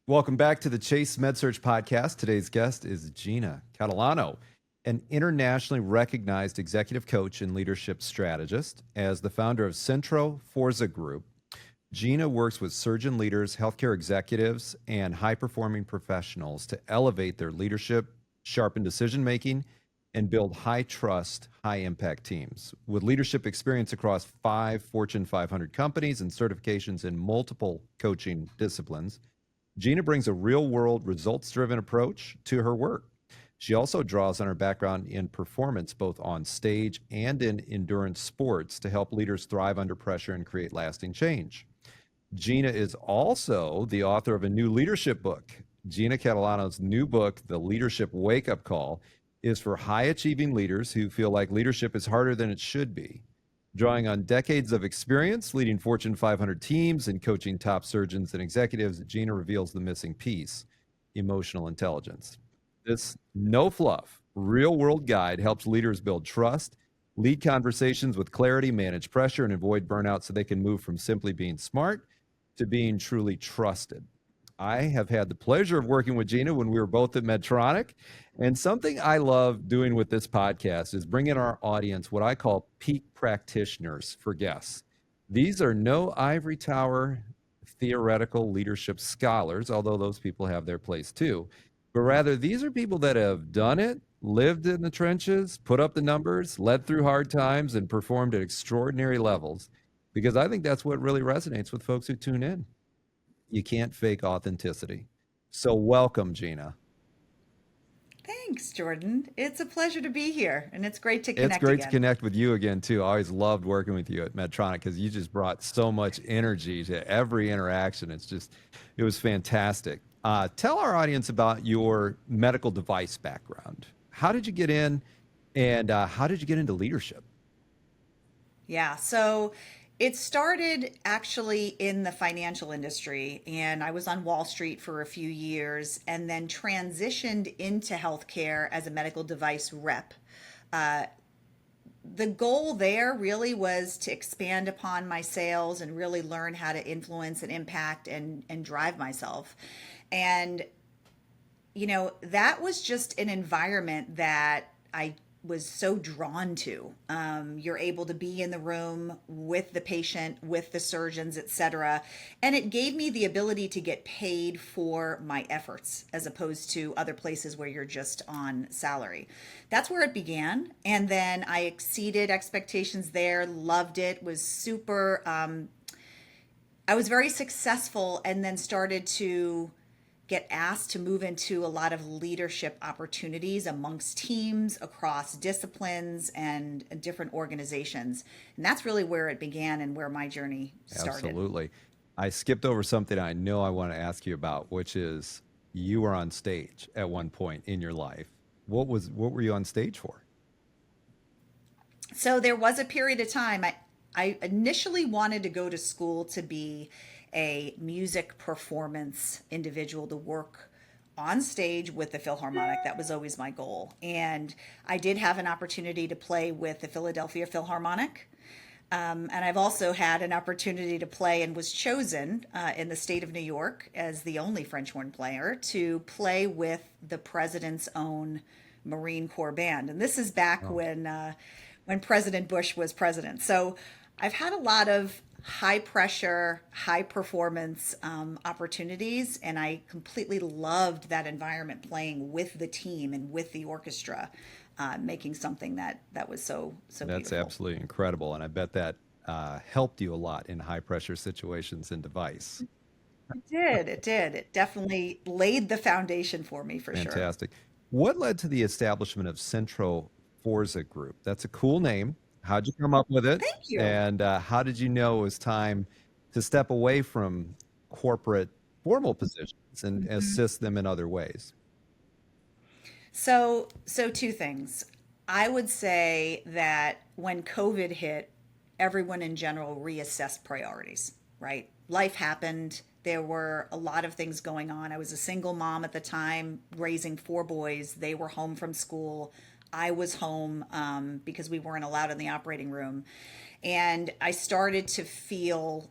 Welcome back to the Chase MedSearch podcast. Today's guest is Gina Catalano, an internationally recognized executive coach and leadership strategist. As the founder of Centro Forza Group, Gina works with surgeon leaders, healthcare executives, and high performing professionals to elevate their leadership, sharpen decision making, and build high trust, high impact teams. With leadership experience across 5 Fortune 500 companies and certifications in multiple coaching disciplines, Gina brings a real world, results driven approach to her work. She also draws on her background in performance, both on stage and in endurance sports, to help leaders thrive under pressure and create lasting change. Gina is also the author of a new leadership book. Gina Catalano's new book, The Leadership Wake Up Call, is for high achieving leaders who feel like leadership is harder than it should be. Drawing on decades of experience leading Fortune 500 teams and coaching top surgeons and executives, Gina reveals the missing piece: emotional intelligence. This no fluff, real world guide helps leaders build trust, lead conversations with clarity, manage pressure, and avoid burnout so they can move from simply being smart to being truly trusted. I have had the pleasure of working with Gina when we were both at Medtronic. And something I love doing with this podcast is bringing our audience what I call peak practitioners for guests. These are no ivory tower theoretical leadership scholars, although those people have their place too. But rather, these are people that have done it, lived in the trenches, put up the numbers, led through hard times, and performed at extraordinary levels. Because I think that's what really resonates with folks who tune in. You can't fake authenticity. So, welcome, Gina. Thanks, Jordan. It's a pleasure to be here, and it's great to It's connect great to again. connect with you again, too. I always loved working with you at Medtronic because you just brought so much energy to every interaction. It was fantastic. Tell our audience about your medical device background. How did you get in, and how did you get into leadership? Yeah, so it started actually in the financial industry, and I was on Wall Street for a few years and then transitioned into healthcare as a medical device rep. The goal there really was to expand upon my sales and really learn how to influence and impact and drive myself. And that was just an environment that I was so drawn to. You're able to be in the room with the patient, with the surgeons, etc. And it gave me the ability to get paid for my efforts as opposed to other places where you're just on salary. That's where it began. And then I exceeded expectations there, loved it, was super, I was very successful, and then started to get asked to move into a lot of leadership opportunities amongst teams across disciplines and different organizations. And that's really where it began and where my journey started. Absolutely. I skipped over something I know I want to ask you about, which is you were on stage at one point in your life. What were you on stage for? So there was a period of time I initially wanted to go to school to be a music performance individual to work on stage with the Philharmonic. That was always my goal. And I did have an opportunity to play with the Philadelphia Philharmonic. And I've also had an opportunity to play and was chosen in the state of New York as the only French horn player to play with the president's own Marine Corps band. And this is back Oh, when President Bush was president. So I've had a lot of high pressure, high performance opportunities, and I completely loved that environment, playing with the team and with the orchestra, making something that was so that's beautiful. absolutely incredible. And I bet that helped you a lot in high pressure situations in device. It did. It did. It definitely laid the foundation for me for sure. Fantastic. What led to the establishment of Centro Forza Group? That's a cool name. How'd you come up with it? Thank you. And how did you know it was time to step away from corporate formal positions and assist them in other ways? So two things. I would say that when COVID hit, everyone in general reassessed priorities, right? Life happened. There were a lot of things going on. I was a single mom at the time, raising four boys. They were home from school. I was home because we weren't allowed in the operating room. And I started to feel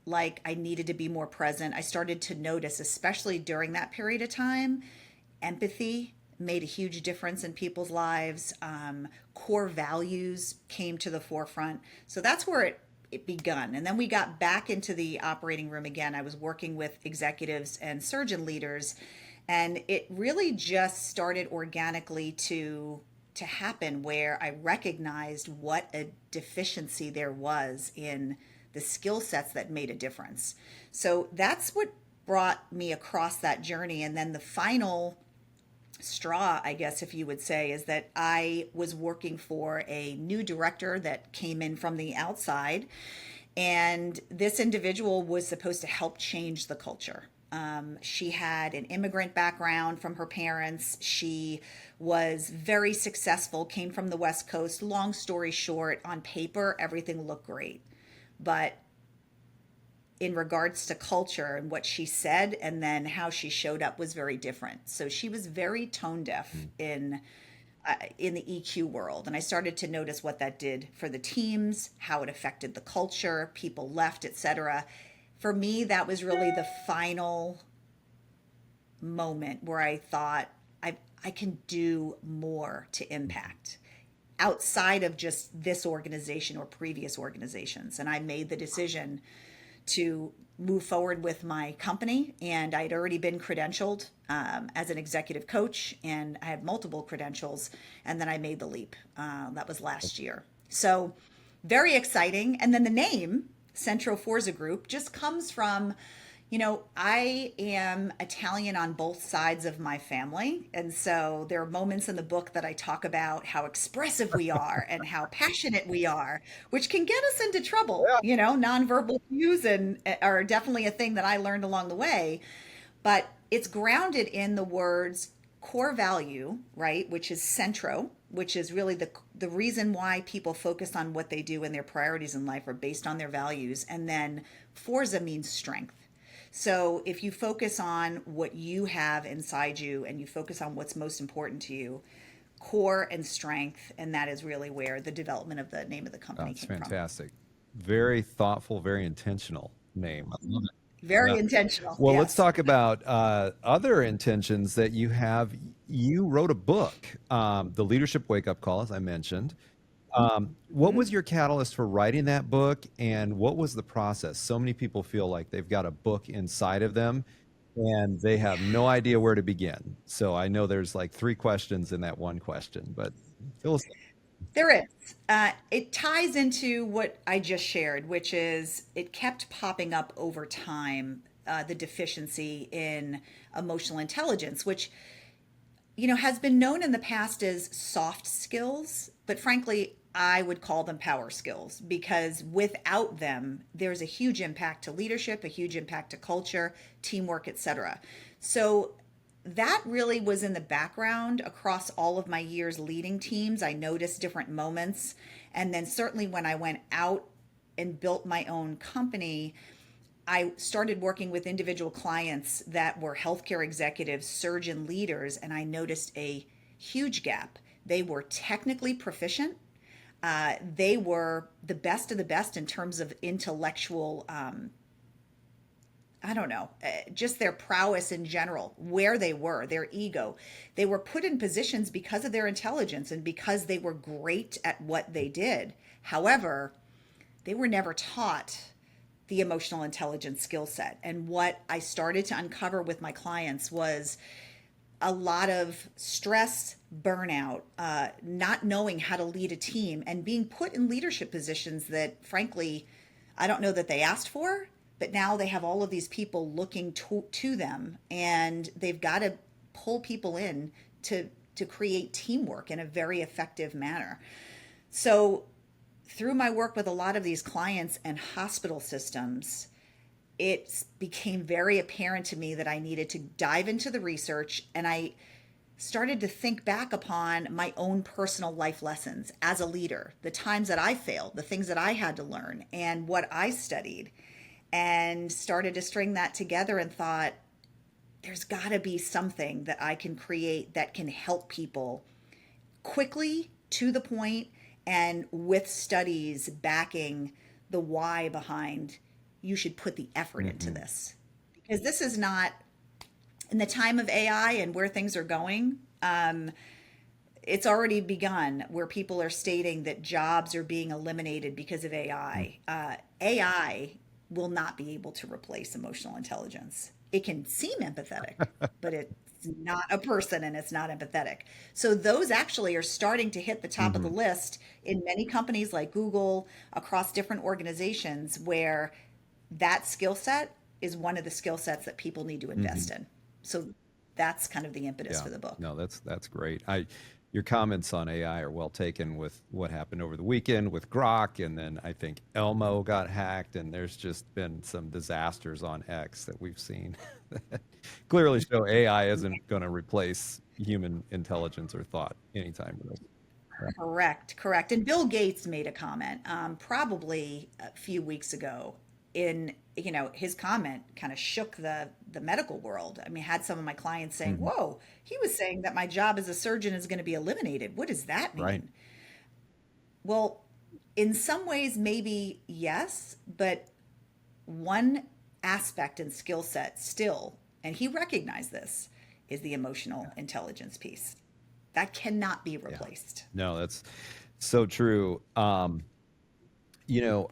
like I needed to be more present. I started to notice, especially during that period of time, empathy made a huge difference in people's lives. Core values came to the forefront. So that's where it begun. And then we got back into the operating room again. I was working with executives and surgeon leaders, and it really just started organically to happen, where I recognized what a deficiency there was in the skill sets that made a difference. So that's what brought me across that journey. And then the final straw, I guess, if you would say, is that I was working for a new director that came in from the outside. And this individual was supposed to help change the culture. She had an immigrant background from her parents. She was very successful, came from the West Coast. Long story short, on paper, everything looked great. But in regards to culture and what she said and then how she showed up was very different. So she was very tone deaf in the EQ world. And I started to notice what that did for the teams, how it affected the culture, people left, etc. For me, that was really the final moment where I thought I can do more to impact outside of just this organization or previous organizations. And I made the decision to move forward with my company. And I'd already been credentialed as an executive coach, and I had multiple credentials. And then I made the leap. That was last year. So very exciting. And then the name, Centro Forza Group, just comes from, I am Italian on both sides of my family. And so there are moments in the book that I talk about how expressive we are and how passionate we are, which can get us into trouble. Nonverbal cues are definitely a thing that I learned along the way. But it's grounded in the words core value, right, which is centro, which is really the reason why people focus on what they do and their priorities in life are based on their values. And then forza means strength. So if you focus on what you have inside you and you focus on what's most important to you, core and strength, and that is really where the development of the name of the company That's came fantastic. Very thoughtful, very intentional name. I love it. from. Very Yeah. intentional. Well, let's Yes. talk about other intentions that you have. You wrote a book, The Leadership Wake Up Call, as I mentioned. What was your catalyst for writing that book, and what was the process? So many people feel like they've got a book inside of them and they have no idea where to begin. So I know there's like three questions in that one question, but fill us. There is. It ties into what I just shared, which is it kept popping up over time, the deficiency in emotional intelligence, which has been known in the past as soft skills, but frankly, I would call them power skills because without them, there's a huge impact to leadership, a huge impact to culture, teamwork, etc. So that really was in the background across all of my years leading teams. I noticed different moments. And then certainly when I went out and built my own company, I started working with individual clients that were healthcare executives, surgeon leaders, and I noticed a huge gap. They were technically proficient. They were the best of the best in terms of intellectual, I don't know, just their prowess in general, where they were, their ego. They were put in positions because of their intelligence and because they were great at what they did. However, they were never taught the emotional intelligence skill set. And what I started to uncover with my clients was a lot of stress, burnout, not knowing how to lead a team, and being put in leadership positions that, frankly, I don't know that they asked for, but now they have all of these people looking to them, and they've got to pull people in to create teamwork in a very effective manner. So through my work with a lot of these clients and hospital systems, it became very apparent to me that I needed to dive into the research, and I started to think back upon my own personal life lessons as a leader, the times that I failed, the things that I had to learn, and what I studied, and started to string that together and thought, there's got to be something that I can create that can help people quickly, to the point, and with studies backing the why behind you should put the effort into Hmm. this, because this is not in the time of AI and where things are going. It's already begun where people are stating that jobs are being eliminated because of AI. AI will not be able to replace emotional intelligence. It can seem empathetic, but it's not a person and it's not empathetic. So those actually are starting to hit the top of the Hmm. list in many companies like Google, across different organizations, where that skill set is one of the skill sets that people need to invest Hmm. in. So that's kind of the impetus Yeah, for the book. no, that's great. Your comments on AI are well taken with what happened over the weekend with Grok, and then I think Elmo got hacked, and there's just been some disasters on X that we've seen that clearly show AI isn't going to replace human intelligence or thought anytime really. Right. Correct, correct. And Bill Gates made a comment probably a few weeks ago. In his comment kind of shook the medical world. I mean, had some of my clients saying, Mhm. "Whoa, he was saying that my job as a surgeon is going to be eliminated. What does that Right. mean?" Well, in some ways, maybe yes, but one aspect and skill set still, and he recognized this, is the emotional intelligence piece. That cannot be Yeah. replaced. No, that's so true.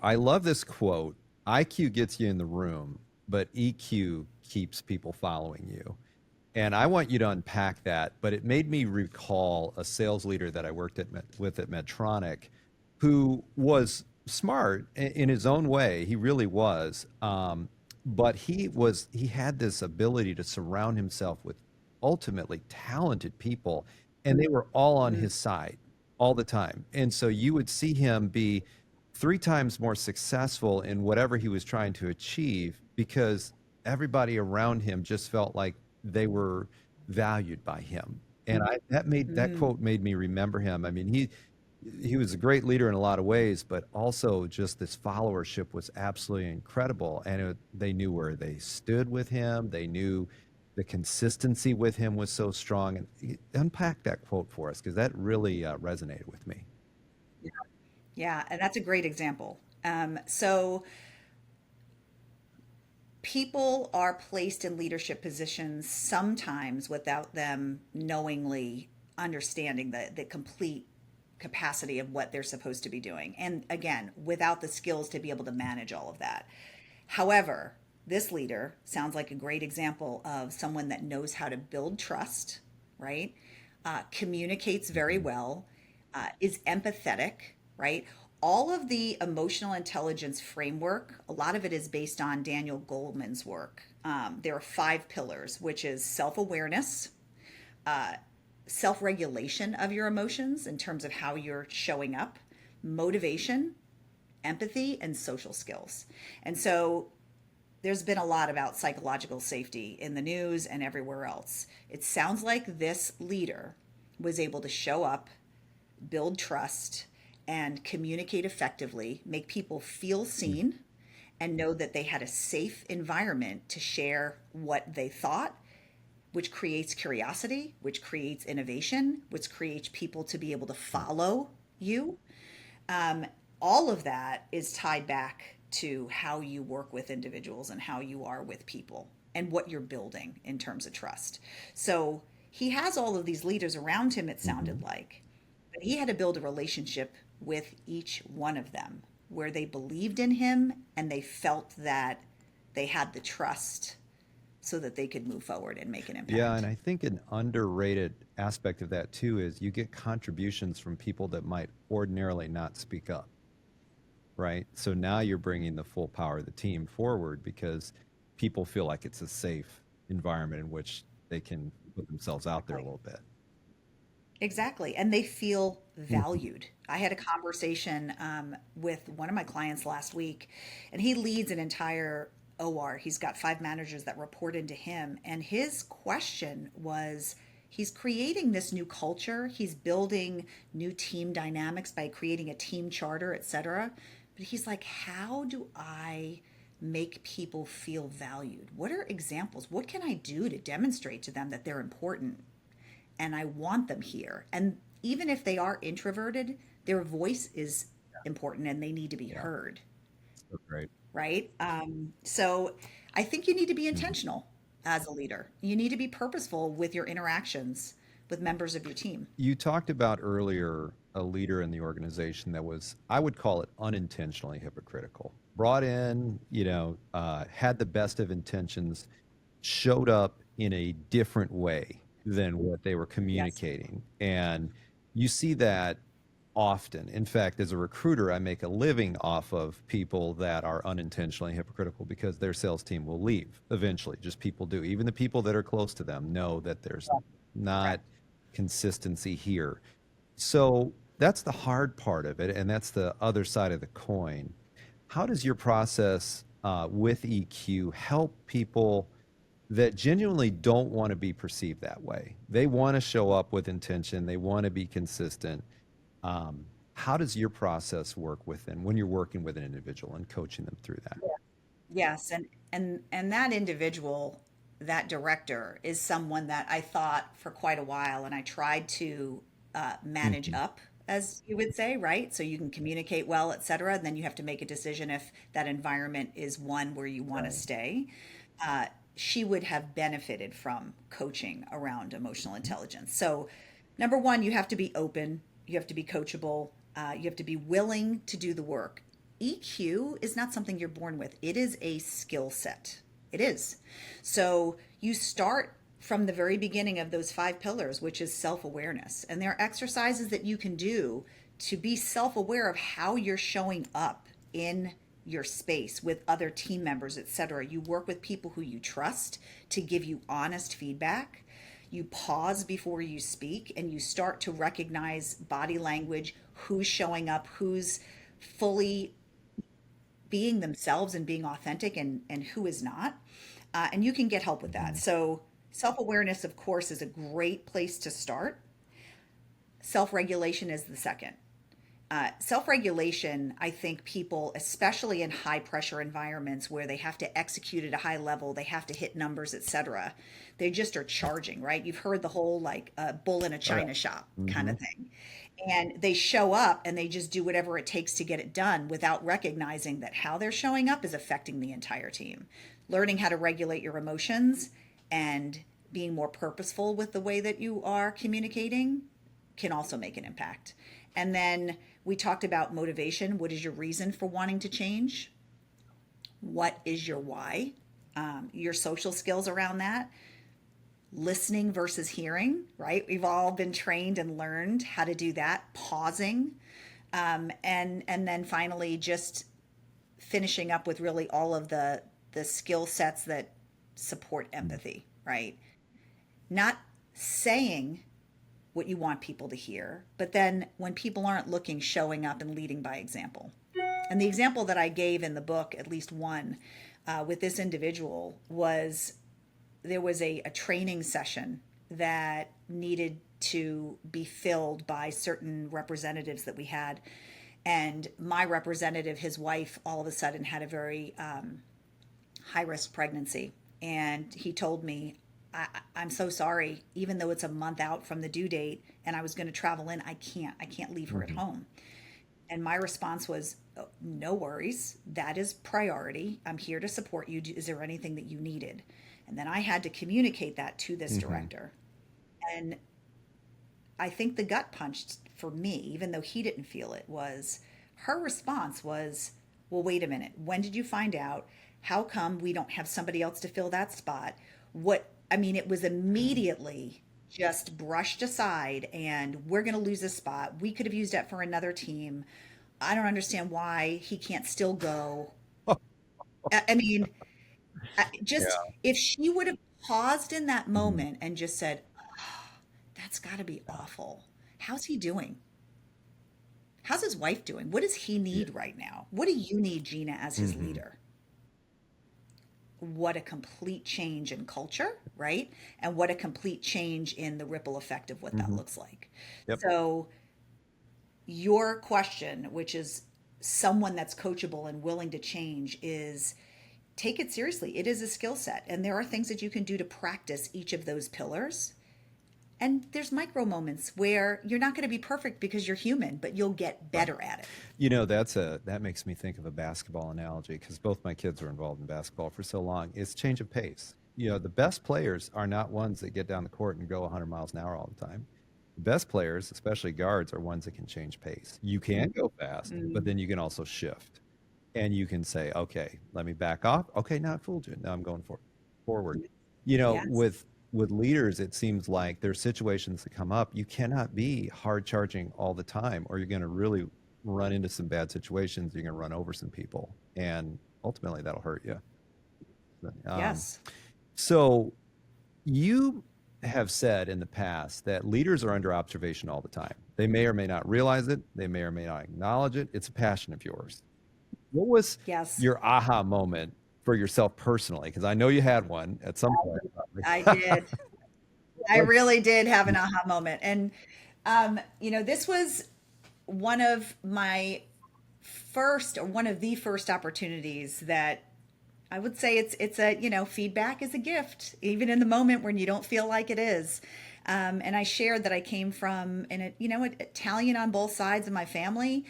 I love this quote. IQ gets you in the room, but EQ keeps people following you. And I want you to unpack that, but it made me recall a sales leader that I worked with at Medtronic who was smart in his own way. He really was. But he had this ability to surround himself with ultimately talented people, and they were all on Mm, his side all the time. And so you would see him be three times more successful in whatever he was trying to achieve because everybody around him just felt like they were valued by him. And that mm. quote made me remember him. I mean, he was a great leader in a lot of ways, but also just this followership was absolutely incredible. And they knew where they stood with him. They knew the consistency with him was so strong. And unpack that quote for us because that really resonated with me. Yeah, and that's a great example. So people are placed in leadership positions sometimes without them knowingly understanding the complete capacity of what they're supposed to be doing. And again, without the skills to be able to manage all of that. However, this leader sounds like a great example of someone that knows how to build trust, right? Communicates very Mhm. well, is empathetic, right? All of the emotional intelligence framework, a lot of it is based on Daniel Goleman's work. There are 5 pillars, which is self awareness, self regulation of your emotions in terms of how you're showing up, motivation, empathy, and social skills. And so there's been a lot about psychological safety in the news and everywhere else. It sounds like this leader was able to show up, build trust, and communicate effectively, make people feel seen, and know that they had a safe environment to share what they thought, which creates curiosity, which creates innovation, which creates people to be able to follow you. Um, all of that is tied back to how you work with individuals and how you are with people and what you're building in terms of trust. So he has all of these leaders around him, it sounded Mhm. like, but he had to build a relationship with each one of them where they believed in him and they felt that they had the trust so that they could move forward and make an Yeah, and impact. I think an underrated aspect of that too is you get contributions from people that might ordinarily not speak up, right? So now you're bringing the full power of the team forward because people feel like it's a safe environment in which they can put themselves out there a Exactly. little bit. Exactly. And they feel Mhm. valued. I had a conversation with one of my clients last week, and he leads an entire OR. He's got 5 managers that report into him. And his question was he's creating this new culture, he's building new team dynamics by creating a team charter, etc. But he's like, how do I make people feel valued? What are examples? What can I do to demonstrate to them that they're important? And I want them here. And even if they are introverted, their voice is important and they need to be Yeah, heard. so great. right? So I think you need to be Mhm. intentional as a leader. You need to be purposeful with your interactions with members of your team. You talked about earlier a leader in the organization that was, I would call it unintentionally hypocritical. Brought in, had the best of intentions, showed up in a different way than what they were Yes. communicating. And you see that often. In fact, as a recruiter, I make a living off of people that are unintentionally hypocritical because their sales team will leave eventually. Just people do. Even the people that are close to them know that there's not Correct. consistency here. So that's the hard part of it, and that's the other side of the coin. How does your process with EQ help people that genuinely don't want to be perceived that way? They want to show up with intention, they want to be consistent. Um, how does your process work within when you're working with an individual and coaching them through that? Yes, and that individual, that director, is someone that I thought for quite a while, and I tried to manage Mhm. up, as you would say, right? So you can communicate well, et cetera, and then you have to make a decision if that environment is one where you want to Right. stay. Uh, she would have benefited from coaching around emotional intelligence. So, number one, you have to be open, you have to be coachable, you have to be willing to do the work. EQ is not something you're born with, it is a skill set. It is. So, you start from the very beginning of those five pillars, which is self awareness. And there are exercises that you can do to be self aware of how you're showing up in your space with other team members, etc. You work with people who you trust to give you honest feedback. You pause before you speak and you start to recognize body language, who's showing up, who's fully being themselves and being authentic, and who is not. And you can get help with that. Mhm. So, self awareness, of course, is a great place to start. Self regulation is the second. Self regulation, I think people, especially in high pressure environments where they have to execute at a high level, they have to hit numbers, etc., they just are charging, right? You've heard the whole like bull in a Oh, china shop yeah. kind Hmm. of thing. And they show up and they just do whatever it takes to get it done without recognizing that how they're showing up is affecting the entire team. Learning how to regulate your emotions and being more purposeful with the way that you are communicating can also make an impact. And then we talked about motivation. What is your reason for wanting to change? What is your why? Your social skills around that. Listening versus hearing, right? We've all been trained and learned how to do that. Pausing, and then finally just finishing up with really all of the skill sets that support empathy, right? Not saying what you want people to hear, but then when people aren't looking, showing up and leading by example. And the example that I gave in the book, at least one, with this individual, was there was a training session that needed to be filled by certain representatives that we had. And my representative, his wife, all of a sudden had a very high risk pregnancy. And he told me, I'm so sorry, even though it's a month out from the due date and I was going to travel in, I can't leave her at Hmm. home. And my response was, "Oh, no worries. That is priority. I'm here to support you. Is there anything that you needed?" And then I had to communicate that to this Hmm. director. And I think the gut punch for me, even though he didn't feel it, was her response was, "Well, wait a minute. When did you find out? How come we don't have somebody else to fill that spot?" I mean, it was immediately just brushed aside, and we're going to lose this spot. We could have used that for another team. I don't understand why he can't still go. I mean, just Yeah. if she would have paused in that Mhm. moment and just said, "That's got to be awful. How's he doing? How's his wife doing? What does he Yeah. need right now? What do you need, Gina, as his Hmm. leader?" What a complete change in culture, right? And what a complete change in the ripple effect of what that Hmm. looks like. Yep. So, your question, which is someone that's coachable and willing to change, is take it seriously. It is a skill set, and there are things that you can do to practice each of those pillars. And there's micro moments where you're not going to be perfect because you're human, but you'll get Right. better at it. That makes me think of a basketball analogy because both my kids were involved in basketball for so long. It's change of pace. The best players are not ones that get down the court and go 100 miles an hour all the time. The best players, especially guards, are ones that can change pace. You can go fast, but Mm, then you can also shift. And you can say, okay, let me back off. Okay, now I fooled you. Now I'm going forward. yes. With leaders, it seems like there's situations that come up. You cannot be hard charging all the time, or you're going to really run into some bad situations. You're going to run over some people, and ultimately that'll hurt you. Um, Yes. so you have said in the past that leaders are under observation all the time. They may or may not realize it. They may or may not acknowledge it. It's a passion of yours. What was Yes. your aha moment for yourself personally? Because I know you had one at some point. I Probably. did. I What? really did have an aha moment. And, this was one of my first, or one of the first opportunities that I would say it's a, feedback is a gift, even in the moment when you don't feel like it is. And I shared that I came from Italian on both sides of my family.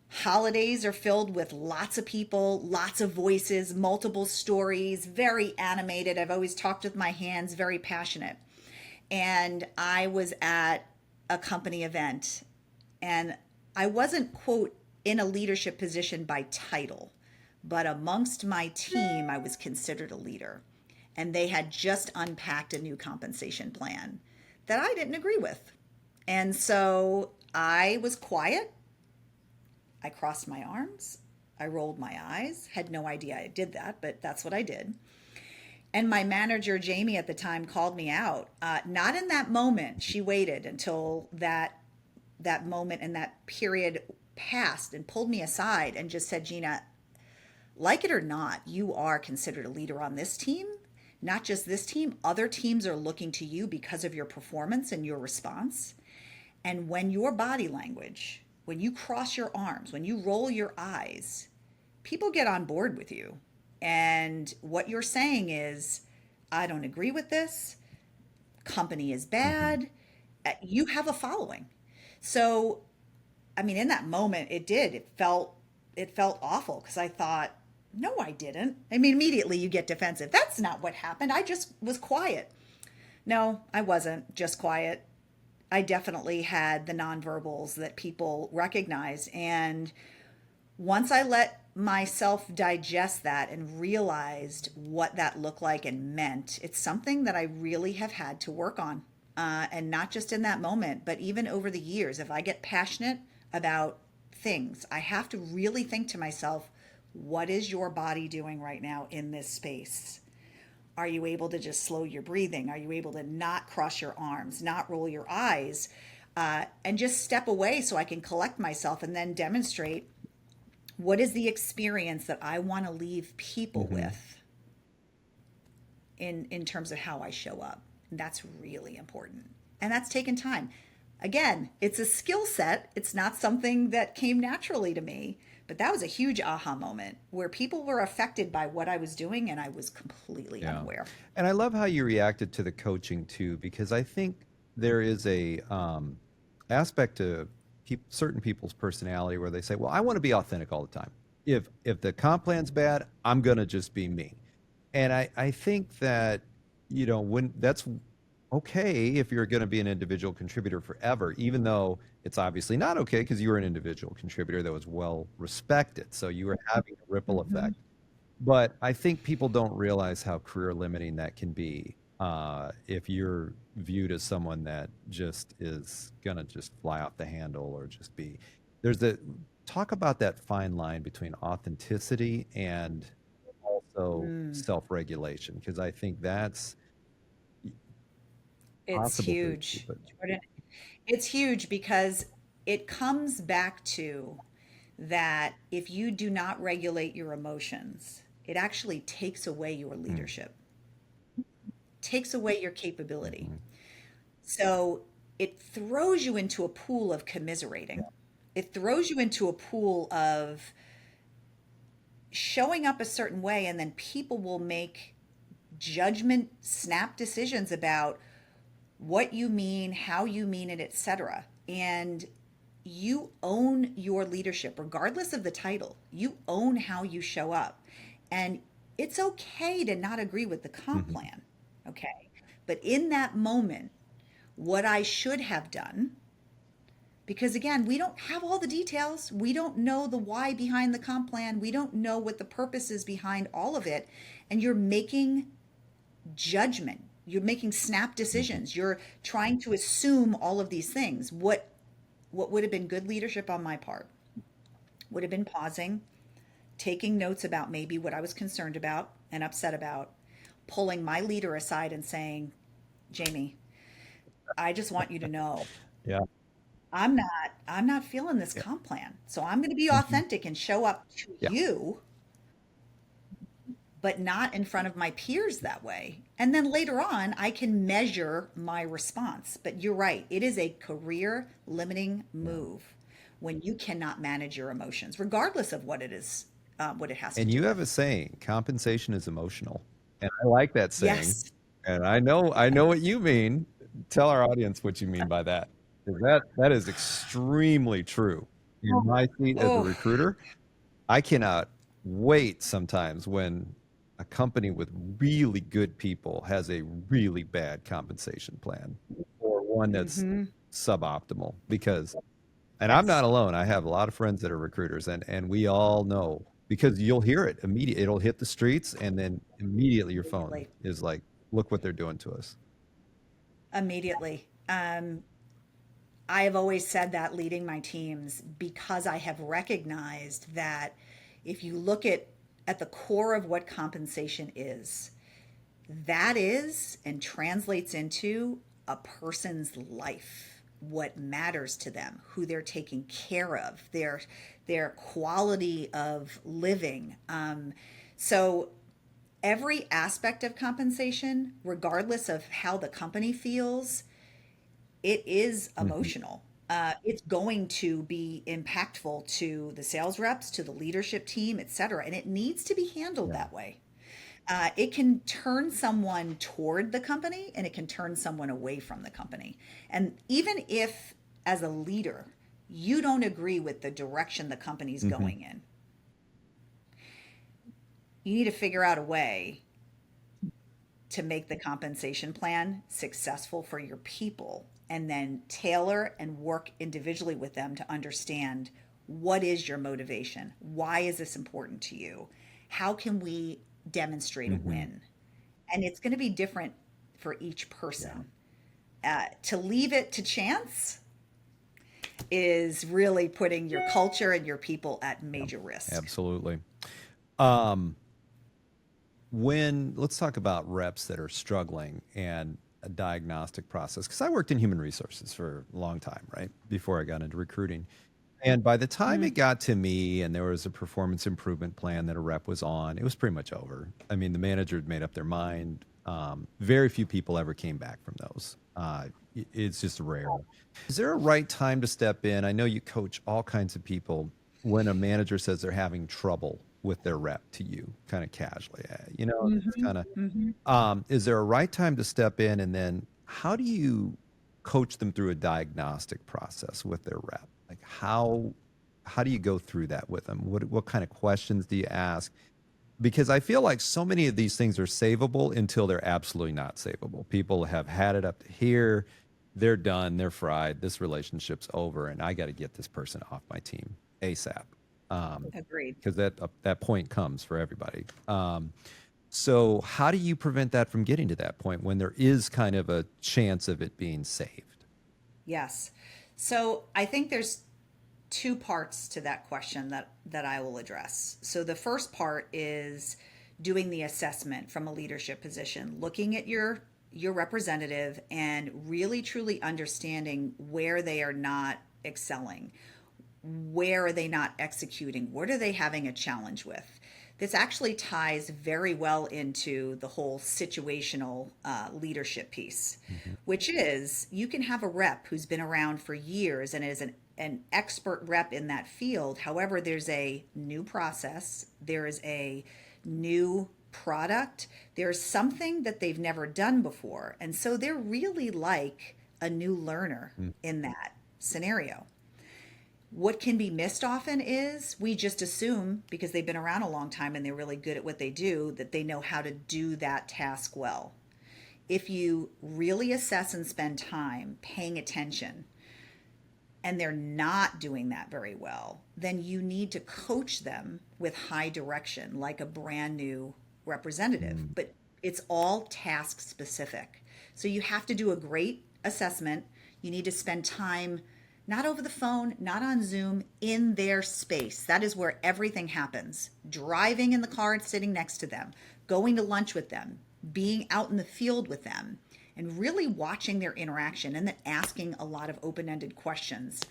Holidays are filled with lots of people, lots of voices, multiple stories, very animated. I've always talked with my hands, very passionate. And I was at a company event, and I wasn't, quote, in a leadership position by title, but amongst my team, I was considered a leader. And they had just unpacked a new compensation plan that I didn't agree with. And so I was quiet. I crossed my arms. I rolled my eyes. Had no idea I did that, but that's what I did. And my manager, Jamie, at the time called me out. Not in that moment. She waited until that moment and that period passed and pulled me aside and just said, Gina, like it or not, you are considered a leader on this team. Not just this team, other teams are looking to you because of your performance and your response. And when your body language, when you cross your arms, when you roll your eyes, people get on board with you. And what you're saying is, I don't agree with this. Company is Mhm. bad. You have a following. So, I mean, in that moment, it did. It felt awful because I thought, no, I didn't. I mean, immediately you get defensive. That's not what happened. I just was quiet. No, I wasn't just quiet. I definitely had the nonverbals that people recognize. And once I let myself digest that and realized what that looked like and meant, it's something that I really have had to work on. And not just in that moment, but even over the years. If I get passionate about things, I have to really think to myself, what is your body doing right now in this space? Are you able to just slow your breathing? Are you able to not cross your arms, not roll your eyes, and just step away so I can collect myself and then demonstrate what is the experience that I want to leave people Mhm. with in terms of how I show up. And that's really important. And that's taken time. Again, it's a skill set. It's not something that came naturally to me, but that was a huge aha moment where people were affected by what I was doing and I was completely Yeah. unaware. And I love how you reacted to the coaching too, because I think there is a aspect to certain people's personality where they say, "Well, I want to be authentic all the time. If the comp plan's bad, I'm gonna just be me." And I think that when that's okay if you're going to be an individual contributor forever, even though it's obviously not okay because you were an individual contributor that was well respected, so you were having a ripple Mm-hmm. effect. But I think people don't realize how career limiting that can be if you're viewed as someone that just is gonna just fly off the handle or just be. There's a talk about that fine line between authenticity and also Mm. self-regulation because I think that's It's possible for you. huge, But Jordan. It's huge because it comes back to that if you do not regulate your emotions, it actually takes away your mm, leadership, takes away your capability. mhm, So it throws you into a pool of commiserating. It throws you into a pool of showing up a certain way, and then people will make judgment snap decisions about what you mean, how you mean it, etc. And you own your leadership, regardless of the title. You own how you show up. And it's okay to not agree with the comp Hmm. plan. Okay. But in that moment, what I should have done, because again, we don't have all the details. We don't know the why behind the comp plan. We don't know what the purpose is behind all of it. And you're making judgment. You're making snap Hmm. decisions. You're trying to assume all of these things. What would have been good leadership on my part would have been pausing, taking notes about maybe what I was concerned about and upset about, pulling my leader aside and saying, Jamie, I just want you to know Yeah. I'm not feeling this Yeah. comp plan. So I'm going to be Hmm. authentic and show up to Yeah. you, but not in front of my peers that way. And then later on, I can measure my response. But you're right, it is a career limiting Yeah. move when you cannot manage your emotions, regardless of what it is, what it has to And do you have a with. saying, compensation is emotional. And I like that saying. Yes. And I know what you mean. Tell our audience what you mean by that. 'Cause that is extremely true. In my seat as a Oh, recruiter, I cannot wait sometimes when a company with really good people has a really bad compensation plan or one that's mm-hmm. suboptimal because and I'm not Yes, alone. I have a lot of friends that are recruiters and we all know because you'll hear it immediately. It'll hit the streets and then immediately your phone immediately. is like, look what they're doing to us. Immediately. I have always said that leading my teams because I have recognized that if you look at the core of what compensation is, that is and translates into a person's life, what matters to them, who they're taking care of, their quality of living. So every aspect of compensation, regardless of how the company feels, it is Mhm. emotional. It's going to be impactful to the sales reps, to the leadership team, et cetera, and it needs to be handled Yeah. that way. It can turn someone toward the company and it can turn someone away from the company. And even if, as a leader, you don't agree with the direction the company's Hmm. going in, you need to figure out a way to make the compensation plan successful for your people and then tailor and work individually with them to understand what is your motivation? Why is this important to you? How can we demonstrate a Hmm. win? And it's going to be different for each Yeah. person. To leave it to chance is really putting your culture and your people at Yeah. major risk. Absolutely. Um, when let's talk about reps that are struggling and a diagnostic process because I worked in human resources for a long time, right? Before I got into recruiting. And by the time Mm, it got to me and there was a performance improvement plan that a rep was on, it was pretty much over. I mean, the manager had made up their mind. Very few people ever came back from those. It's just rare. Is there a right time to step in? I know you coach all kinds of people when a manager says they're having trouble with their rep to you, kind of casually. It's mhm, kind of, mhm. is there a right time to step in? And then how do you coach them through a diagnostic process with their rep? Like how do you go through that with them? What kind of questions do you ask? Because I feel like so many of these things are savable until they're absolutely not savable. People have had it up to here, they're done, they're fried, this relationship's over, and I got to get this person off my team ASAP. Agreed. Because that point comes for everybody. So how do you prevent that from getting to that point when there is kind of a chance of it being saved? Yes. So I think there's two parts to that question that I will address. So the first part is doing the assessment from a leadership position, looking at your representative and really truly understanding where they are not excelling, where are they not executing, what are they having a challenge with. This actually ties very well into the whole situational leadership piece, Hmm. which is you can have a rep who's been around for years and is an expert rep in that field. However, there's a new process, there is a new product, there's something that they've never done before. And so they're really like a new learner in that scenario. What can be missed often is we just assume because they've been around a long time and they're really good at what they do that they know how to do that task well. If you really assess and spend time paying attention and they're not doing that very well, then you need to coach them with high direction like a brand new representative. But it's all task specific. So you have to do a great assessment. You need to spend time not over the phone, not on Zoom, in their space. That is where everything happens. Driving in the car and sitting next to them, going to lunch with them, being out in the field with them, and really watching their interaction and then asking a lot of open-ended questions.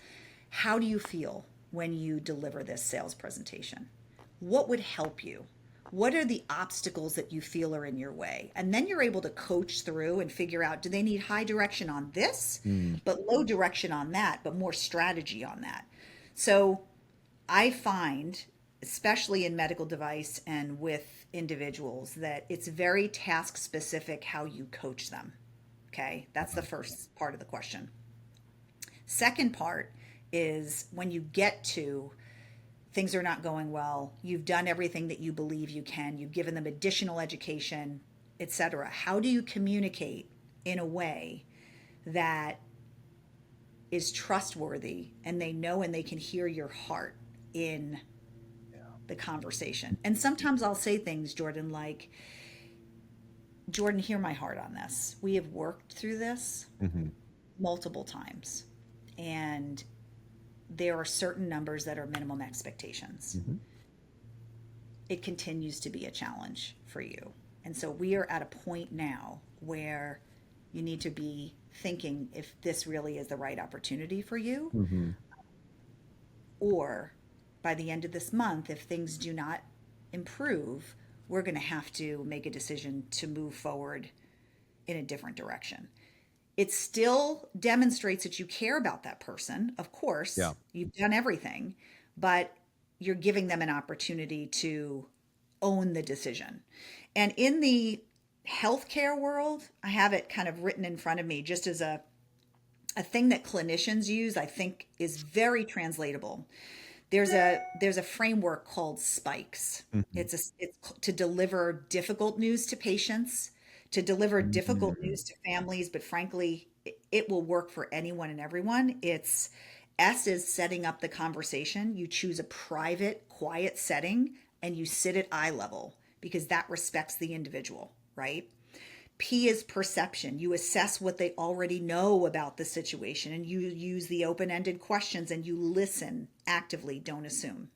How do you feel when you deliver this sales presentation? What would help you? What are the obstacles that you feel are in your way? And then you're able to coach through and figure out, do they need high direction on this, but low direction on that, but more strategy on that? So I find, especially in medical device and with individuals, that it's very task specific how you coach them. Okay, that's the first part of the question. Second part is when you get to things are not going well, you've done everything that you believe you can, you've given them additional education, etc. How do you communicate in a way that is trustworthy and they know and they can hear your heart in the conversation? And sometimes I'll say things, Jordan, like, Jordan, hear my heart on this. We have worked through this multiple times, and there are certain numbers that are minimum expectations. It continues to be a challenge for you. And so we are at a point now where you need to be thinking if this really is the right opportunity for you. Or by the end of this month, if things do not improve, we're going to have to make a decision to move forward in a different direction. It still demonstrates that you care about that person. Of course, you've done everything, but you're giving them an opportunity to own the decision. And in the healthcare world, I have it kind of written in front of me just as a thing that clinicians use, I think is very translatable. There's a framework called spikes. It's to deliver difficult news to patients, to deliver difficult news to families, but frankly, it will work for anyone and everyone. It's S is setting up the conversation. You choose a private, quiet setting and you sit at eye level because that respects the individual, right? P is perception. You assess what they already know about the situation and you use the open-ended questions and you listen actively, don't assume.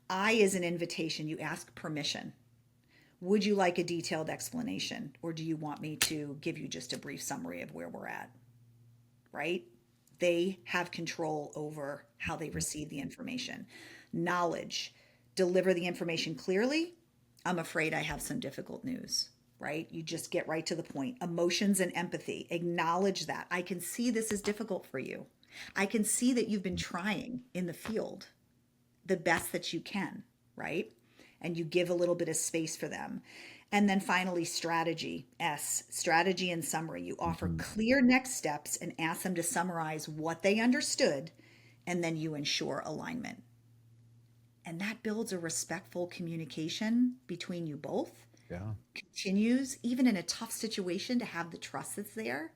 I is an invitation. You ask permission. Would you like a detailed explanation, or do you want me to give you just a brief summary of where we're at? Right? They have control over how they receive the information. Knowledge, deliver the information clearly. I'm afraid I have some difficult news, right? You just get right to the point. Emotions and empathy, acknowledge that. I can see this is difficult for you. I can see that you've been trying in the field the best that you can, right? And you give a little bit of space for them. And then finally, strategy, S, strategy and summary. You offer clear next steps and ask them to summarize what they understood, and then you ensure alignment. And that builds a respectful communication between you both. Yeah. Continues, even in a tough situation, to have the trust that's there.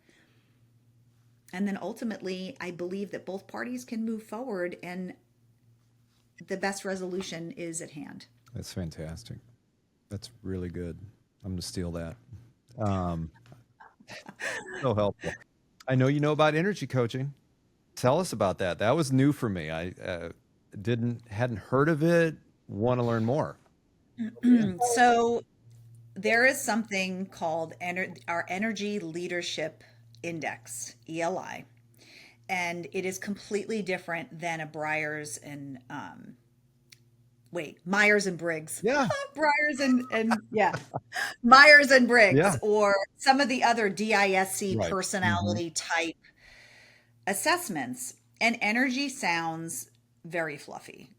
And then ultimately, I believe that both parties can move forward and the best resolution is at hand. That's fantastic. That's really good. I'm going to steal that. So helpful. I know you know about energy coaching. Tell us about that. That was new for me. I hadn't heard of it. Want to learn more. So there is something called our Energy Leadership Index, ELI, and it is completely different than a Myers and Briggs. Yeah. Myers and Briggs, Yeah. or some of the other DISC Right. personality type assessments. And energy sounds very fluffy.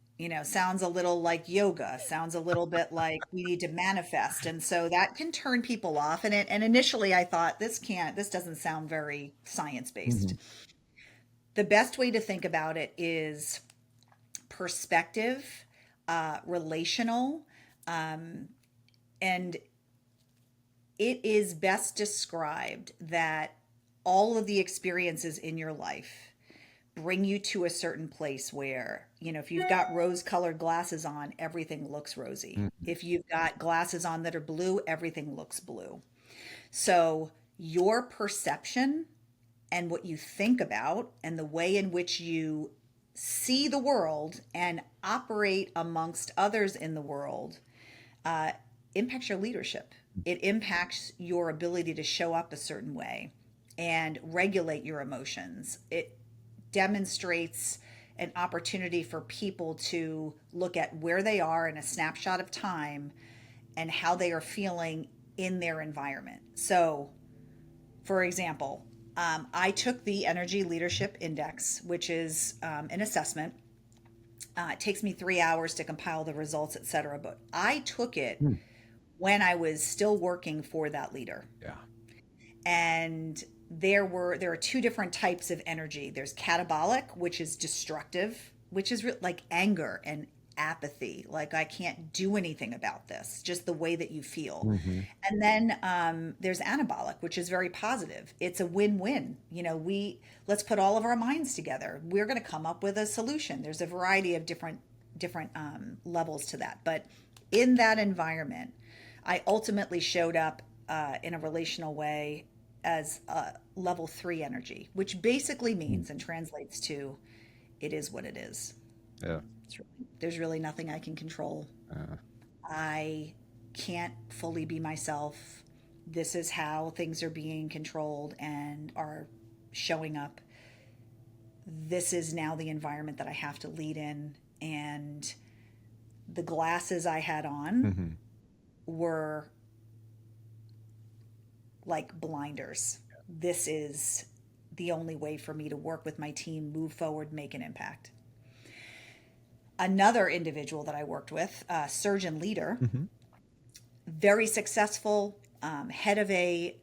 sounds a little like yoga, sounds a little bit like we need to manifest. And so that can turn people off. And initially I thought this doesn't sound very science-based. Mhm. The best way to think about it is perspective, relational, and it is best described that all of the experiences in your life bring you to a certain place where, if you've got rose colored glasses on, everything looks rosy. Mhm. If you've got glasses on that are blue, everything looks blue. So your perception and what you think about and the way in which you see the world and operate amongst others in the world uh, impacts your leadership. It impacts your ability to show up a certain way and regulate your emotions. It demonstrates an opportunity for people to look at where they are in a snapshot of time and how they are feeling in their environment. So, for example, I took the Energy Leadership Index, which is an assessment. It takes me 3 hours to compile the results, et cetera. But I took it Mm. when I was still working for that leader. Yeah. And there are two different types of energy. There's catabolic, which is destructive, which is like anger and apathy, like I can't do anything about this, just the way that you feel. Mhm. And then there's anabolic, which is very positive. It's a win-win. We let's put all of our minds together. We're going to come up with a solution. There's a variety of different levels to that. But in that environment, I ultimately showed up in a relational way as level 3 energy, which basically Mm. means and translates to it is what it is. Yeah. There's really nothing I can control. Uh, I can't fully be myself. This is how things are being controlled and are showing up. This is now the environment that I have to lead in. And the glasses I had on mhm. were like blinders. This is the only way for me to work with my team, move forward, make an impact. Another individual that I worked with, a surgeon leader, Mhm. very successful, head of a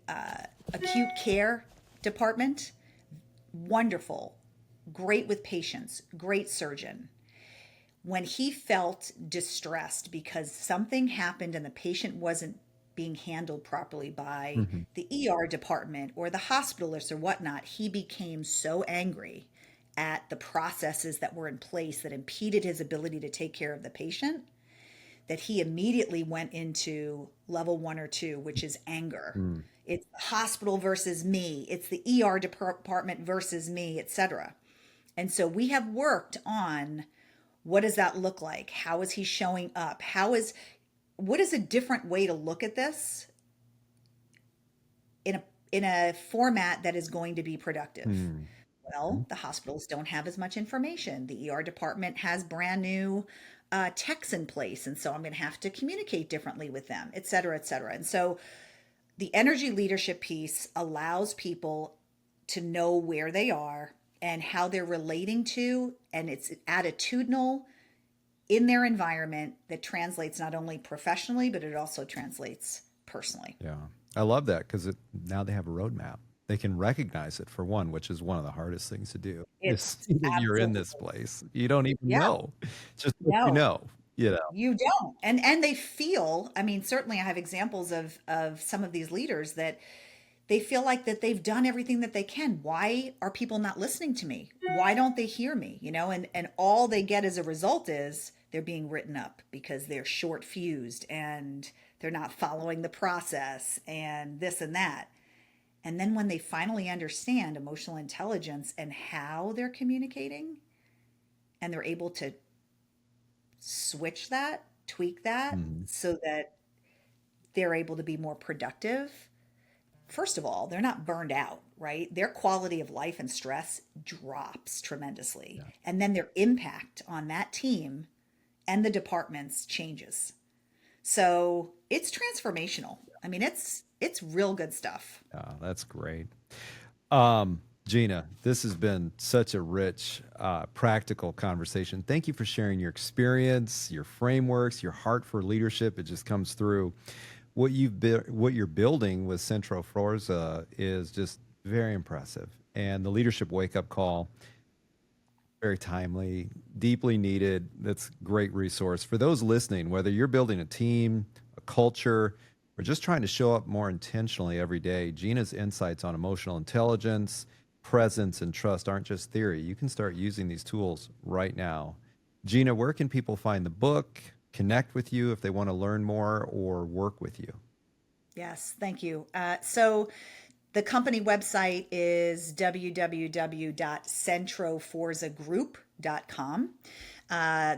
acute care department, wonderful, great with patients, great surgeon. When he felt distressed because something happened and the patient wasn't being handled properly by Mhm. the ER department or the hospitalist or whatnot, he became so angry at the processes that were in place that impeded his ability to take care of the patient that he immediately went into level 1 or 2, which is anger. Mm. It's the hospital versus me, it's the ER department versus me, etc. And so we have worked on what does that look like? How is he showing up? What is a different way to look at this in a format that is going to be productive? Mm. Well, Mhm. the hospitals don't have as much information. The ER department has brand new techs in place, and so I'm going to have to communicate differently with them, et cetera, et cetera. And so the energy leadership piece allows people to know where they are and how they're relating to, and it's attitudinal in their environment that translates not only professionally, but it also translates personally. Yeah. I love that because now they have a roadmap. They can recognize it for one, which is one of the hardest things to do. Is It's see that you're in this absolutely, place. You don't even yeah, know. Just what you no, know, you know. you don't. And they feel, I mean, certainly I have examples of some of these leaders that they feel like that they've done everything that they can. Why are people not listening to me? Why don't they hear me? And all they get as a result is they're being written up because they're short fused and they're not following the process and this and that. And then when they finally understand emotional intelligence and how they're communicating and they're able to switch that, tweak that Mhm. so that they're able to be more productive. First of all, they're not burned out, right? Their quality of life and stress drops tremendously. Yeah. And then their impact on that team and the departments changes. So it's transformational. I mean, it's real good stuff. Yeah, that's great. Um, Gina, this has been such a rich, practical conversation. Thank you for sharing your experience, your frameworks, your heart for leadership. It just comes through. What you're building with Centro Forza is just very impressive, and the leadership wake up call, very timely, deeply needed. That's a great resource for those listening. Whether you're building a team, a culture, or just trying to show up more intentionally every day, Gina's insights on emotional intelligence, presence, and trust aren't just theory. You can start using these tools right now. Gina, where can people find the book, connect with you if they want to learn more, or work with you? Yes, thank you. So the company website is www.centroforzagroup.com.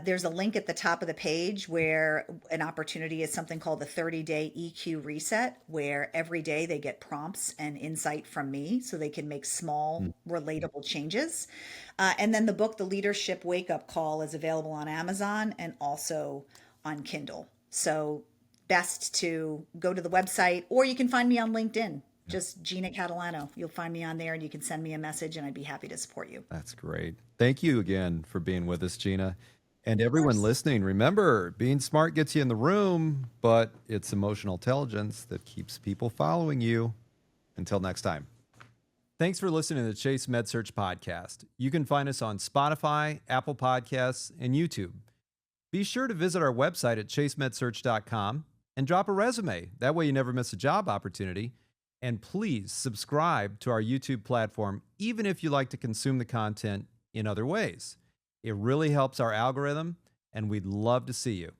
There's a link at the top of the page where an opportunity is something called the 30-day EQ reset, where every day they get prompts and insight from me so they can make small, relatable changes. And then the book, The Leadership Wake Up Call, is available on Amazon and also on Kindle. So best to go to the website, or you can find me on LinkedIn. Just Gina Catalano. You'll find me on there and you can send me a message and I'd be happy to support you. That's great. Thank you again for being with us, Gina. And Of everyone course. listening, remember, being smart gets you in the room, but it's emotional intelligence that keeps people following you. Until next time. Thanks for listening to the Chase MedSearch podcast. You can find us on Spotify, Apple Podcasts, and YouTube. Be sure to visit our website at chasemedsearch.com and drop a resume. That way you never miss a job opportunity. And please subscribe to our YouTube platform, even if you like to consume the content in other ways. It really helps our algorithm, and we'd love to see you.